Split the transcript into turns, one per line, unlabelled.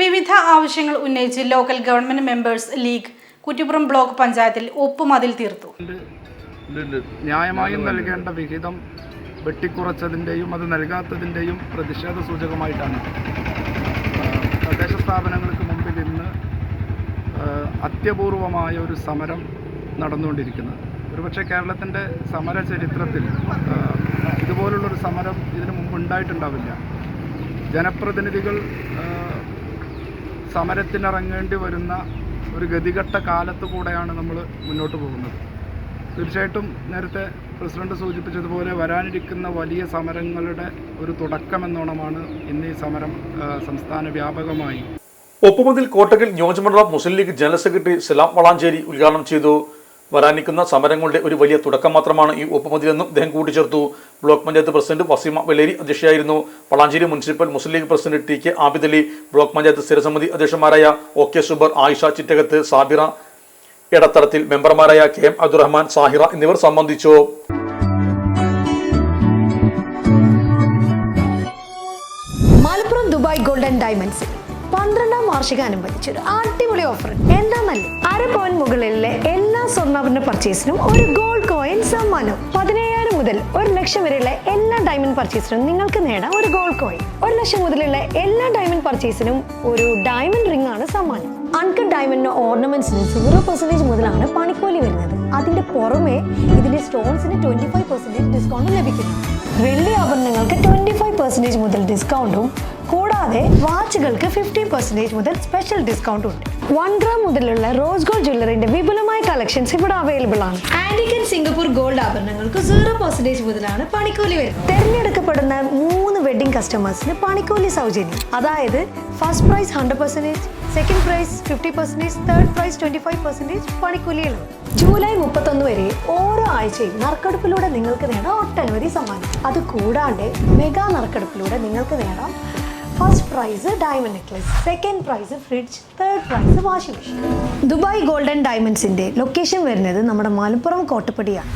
വിവിധ ആവശ്യങ്ങൾ ഉന്നയിച്ച് local government members league Kuttippuram block പഞ്ചായത്തിൽ ഒപ്പുമതിൽ തീർത്തു.
ന്യായമായും നൽകേണ്ട വിഹിതം വെട്ടിക്കുറച്ചതിൻ്റെയും അത് നൽകാത്തതിൻ്റെയും പ്രതിഷേധ സൂചകമായിട്ടാണ് തദ്ദേശ സ്ഥാപനങ്ങൾക്ക് മുമ്പിൽ ഇന്ന് അത്യപൂർവമായ ഒരു സമരം നടന്നുകൊണ്ടിരിക്കുന്നത്. ഒരുപക്ഷെ കേരളത്തിൻ്റെ സമര ചരിത്രത്തിൽ ഇതുപോലുള്ളൊരു സമരം ഇതിനു മുമ്പ് ഉണ്ടായിട്ടുണ്ടാവില്ല. ജനപ്രതിനിധികൾ സമരത്തിനിറങ്ങേണ്ടി വരുന്ന ഒരു ഗതികെട്ട കാലത്തു കൂടെയാണ് നമ്മൾ മുന്നോട്ട് പോകുന്നത്. തീർച്ചയായിട്ടും നേരത്തെ പ്രസിഡന്റ് സൂചിപ്പിച്ചതുപോലെ വരാനിരിക്കുന്ന വലിയ സമരങ്ങളുടെ ഒരു തുടക്കമെന്നോണമാണ് ഇന്ന് ഈ സമരം സംസ്ഥാന വ്യാപകമായി.
ഒപ്പുമതിൽ കോട്ടക്കൽ നിയോജകമണ്ഡലം മുസ്ലിം ലീഗ് ജനറൽ സെക്രട്ടറി സലാം വളാഞ്ചേരി ഉദ്ഘാടനം ചെയ്തു. വരാനിരിക്കുന്ന സമരങ്ങളുടെ ഒരു വലിയ തുടക്കം മാത്രമാണ് ഈ ഒപ്പുമതിലെന്നും അദ്ദേഹം കൂട്ടിച്ചേർത്തു. ബ്ലോക്ക് പഞ്ചായത്ത് പ്രസിഡന്റ് വസീമ വെള്ളേരി അധ്യക്ഷയായിരുന്നു. Valanchery municipal Muslim league president T K Abid Ali, block panchayat സ്ഥിരസമിതി അധ്യക്ഷന്മാരായ ഒ കെ സുബർ, ആയിഷ ചിറ്റകത്ത്, സാബിറ ഇടത്തടത്തിൽ, മെമ്പർമാരായ കെ എം അബ്ദുറഹ്മാൻ, സാഹിറ എന്നിവർ സംബന്ധിച്ചു.
മലപ്പുറം ദുബായ് ഗോൾഡൻ ഡയമണ്ട്സ് 12ാം വാർഷികാനുബന്ധിച്ച് ഒരു അടിപൊളി ഓഫർ. എന്താന്നല്ലേ, 1/2 പവൻ മുകളിലെ എല്ലാ സ്വർണ്ണാഭരണ പർച്ചേസിനും ഒരു ഗോൾഡ് കോയിൻ സമ്മാനം. 17,000 മുതൽ 1 ലക്ഷം വരെയുള്ള എല്ലാ ഡയമണ്ട് പർച്ചേസിനും നിങ്ങൾക്ക് നേടാം ഒരു ഗോൾഡ് കോയിൻ. 1 ലക്ഷം മുതലുള്ള എല്ലാ ഡയമണ്ട് പർച്ചേസിനും ഒരു ഡയമണ്ട് റിംഗ് ആണ് സമ്മാനം. അൺകട്ട് ഡയമണ്ടിന് ഓർണമെന്റ്സിന് 0% മുതലാണ് പണിക്കൂലി വരുന്നത്. അതിന്റെ പുറമെ ഇതിന്റെ സ്റ്റോൺസിന് 25% ഡിസ്കൗണ്ട് ലഭിക്കുന്നു. വെള്ളി ആഭരണങ്ങൾക്ക് 25% മുതൽ ഡിസ്കൗണ്ടും കൂടാതെ വാച്ചുകൾക്ക് 50% മുതൽ സ്പെഷ്യൽ ഡിസ്കൗണ്ടും ഉണ്ട്. 1 ഗ്രാം മുതലുള്ള റോസ് ഗോൾഡ് ജ്വല്ലറിന്റെ വിപുലമായ കളക്ഷൻസ് ഇവിടെ അവൈലബിൾ ആണ്. ആന്റിക് ആൻഡ് സിംഗപ്പൂർ ഗോൾഡ് ആഭരണങ്ങൾക്ക് 0% മുതലാണ് പണിക്കൂലി വരുന്നത്. തിരഞ്ഞെടുക്കപ്പെടുന്ന 3 വെഡിംഗ് കസ്റ്റമേഴ്സിന് പണിക്കൂലി സൗജന്യം. അതായത് first prize 100%, second prize 50%, third prize 25% പണിക്കൂലിയിലാണ്. ജൂലൈ 31 വരെ ഓരോ ആഴ്ചയും നറുക്കെടുപ്പിലൂടെ നിങ്ങൾക്ക് നേടാം ഒട്ടനവധി സമ്മാനം. അത് കൂടാണ്ട് മെഗാ നറുക്കെടുപ്പിലൂടെ നിങ്ങൾക്ക് നേടാം first prize diamond necklace, second prize fridge, third prize washing machine. Dubai golden ഡയമണ്ട്സിന്റെ ലൊക്കേഷൻ വരുന്നത് നമ്മുടെ മലപ്പുറം കോട്ടപ്പടിയാണ്.